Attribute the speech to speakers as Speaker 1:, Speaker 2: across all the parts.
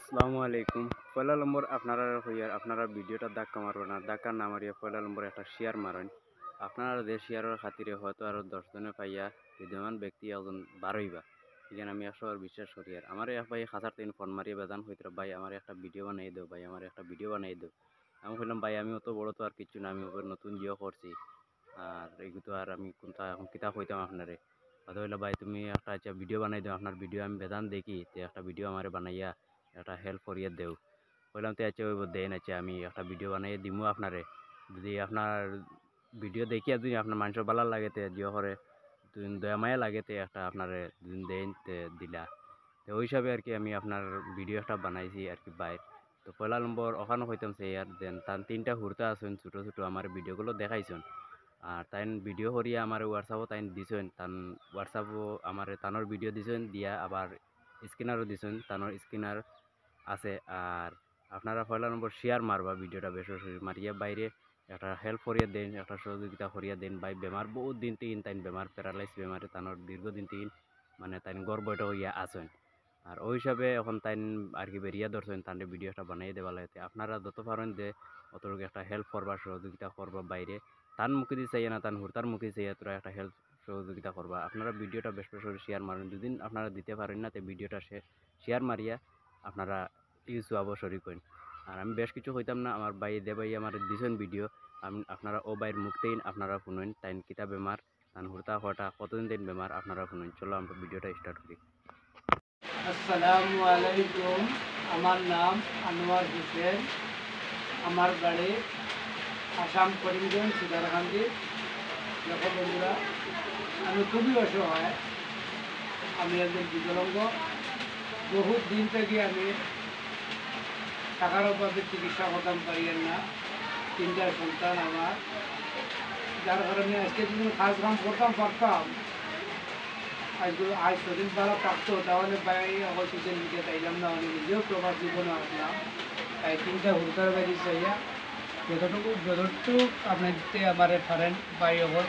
Speaker 1: আসসালামু আলাইকুম। পয়লা নম্বর আপনারা হইয়ার আপনারা ভিডিওটা ধাক্কা মারবেন না, ধাক্কা না মারিয়া পয়লা নম্বর একটা শেয়ার মারেন। আপনারা যে শেয়ারের খাতিরে হয়তো আরো 10 জনে পাইয়া বিদ্যমান ব্যক্তি একজন বারইবা, এখানে আমি 100 বিশ্বাস করি। আর আমার এক ভাই হাজার তিন ফোন মারিয়ে বেদান হইতে, ভাই আমার একটা ভিডিও বানাই দেও, ভাই আমার একটা ভিডিও বানাই দেও। আমি বললাম ভাই আমি অত বড় তো আর কিছু না, আমি ওপর নতুন জিও করছি, আর এগুলো আর আমি কোনটা এখন কিতা কইতাম আপনারে। কথা হইলো ভাই তুমি একটা আচ্ছা ভিডিও বানাই দাও, আপনার ভিডিও আমি বেদান দেখি, তো একটা ভিডিও আমারে বানাইয়া একটা হেল্প করিয়ে দেও। বললাম তো আচ্ছা ওই দেন, আচ্ছা আমি একটা ভিডিও বানাইয়ে দিমু আপনারে। যদি আপনার ভিডিও দেখিয়া যদি আপনার মানুষের ভালো লাগে তে জিও করে, দুদিন দয়া মায়া লাগে তে একটা আপনারে দুদিন দেন তে দিলা। তো ওই হিসাবে আর কি আমি আপনার ভিডিও একটা বানাইছি আর কি বাইর। তো পয়লা নম্বর ওখানে হইতাম সে আর দেন তার 3টা হুড়তা আছেন ছোটো ছোটো, আমার ভিডিওগুলো দেখাইছেন। আর তাইন ভিডিও করিয়া আমার হোয়াটসঅ্যাপও তাইন দিছেন, তান হোয়াটসঅ্যাপও আমার তানোর ভিডিও দিছেন দিয়া আবার স্ক্যানারও দিছেন, তানোর স্ক্যানার আছে। আর আপনারা পয়লা নম্বর শেয়ার মারবা ভিডিওটা বেশি বেশি মারিয়া বাইরে একটা হেল্প করিয়া দেন, একটা সহযোগিতা করিয়া দেন। ভাই বেমার বহুত দিন তিন তাইন বেমার প্যারালাইজ বেমারে তানোর দীর্ঘদিন তিন মানে তাইন গর্বটা হইয়া আছেন। আর ওই হিসাবে এখন তাইন আর কি বেরিয়া ধরছেন, তাদের ভিডিওটা বানিয়ে দেওয়া লাগে। আপনারা যত পারেন যে অতটুকু একটা হেল্প করবা, সহযোগিতা করবা বাইরে। তান মুখে দিয়ে চাইয়া না, তান হুরতার মুখে চাইয়া তোরা একটা হেল্প সহযোগিতা করবা। আপনারা ভিডিওটা বেশ বেশ করে শেয়ার মারেন, দুদিন আপনারা দিতে পারেন না তো ভিডিওটা শেয়ার মারিয়া আপনারা ইউজ হবো শরীর করেন। আর আমি বেশ কিছু হইতাম না, আমার ভাই দে ভাই আমার দিছেন ভিডিও, আমি আপনারা ও ভাইয়ের মুখতেই আপনারা শুনেন তাইন কিতা বেমার, তান হুরতা হওয়াটা কতদিন দিন বেমার আপনারা শুনেন। চলো আমরা ভিডিওটা স্টার্ট করি।
Speaker 2: আসসালামু আলাইকুম। আমার নাম আনোয়ার হোসেন, আমার বাড়ি আসাম করিমগঞ্জ সুদারকান্দি। দেখো বন্ধুরা, আমি খুবই অসহায়, আমি একজন বিকলাঙ্গ। বহুত দিন থেকে আমি টাকার অভাবে চিকিৎসা করতাম পারিয়েন না, 3টা সন্তান আমার, যার কারণে আজকে যদি কাজ কাম করতাম পারতাম, আজ সেদিন ভালো থাকতো, তাহলে ভাই আমার সোশ্যাল মিডিয়া তাইলাম না, আমি নিজেও প্রবাস জীবনে আসলাম। তাই 3টা হুড়কার বাড়ি চাইয়া যতটুকু আপনি দিতে আমার পারেন ভাই, এখন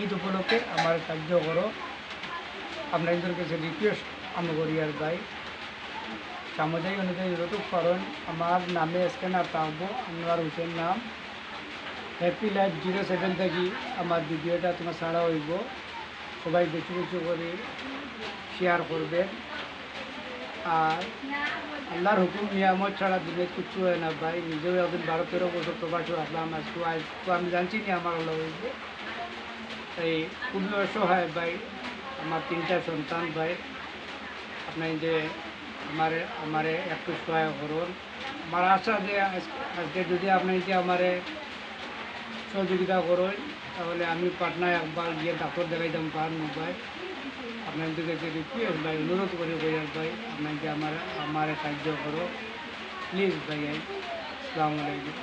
Speaker 2: ঈদ উপলক্ষে আমার সাহায্য করো। আপনাদের কাছে রিকোয়েস্ট আমি করি আর ভাই, সামুদায়িক অনুযায়ী যতটুকু পারেন আমার নামে স্ক্যানার থাকবো, আনোয়ার হোসেন নাম। হ্যাপি লাইফ 07 থেকে আমার ভিডিওটা তোমার ছাড়া হইব, সবাই বেশি বেশি করে শেয়ার করবে। আর আল্লাহর হুকুম নিয়ামত ছাড়া দিনে কিচ্ছু হয় না ভাই, নিজেও একদিন 12-13 বছর প্রবাসী আসলাম, আজকে তো আমি জানছি না আমার হলো হইব। তাই খুবই অসহায় ভাই, আমার 3টা সন্তান ভাই, আপনি যে আমারে একটু সহায় করুন। আমার আশা যে আজকে যদি আপনি যে আমারে সহযোগিতা করুন, তাহলে আমি পাটনায় একবার গিয়ে ডাক্তার দেখাইতাম পারবো ভাই। আপনাদের কাছে রিকোয়েস্ট ভাই, অনুরোধ করি ভাই, আপনাকে আমার সাহায্য করো প্লিজ ভাই। আসসালামু আলাইকুম।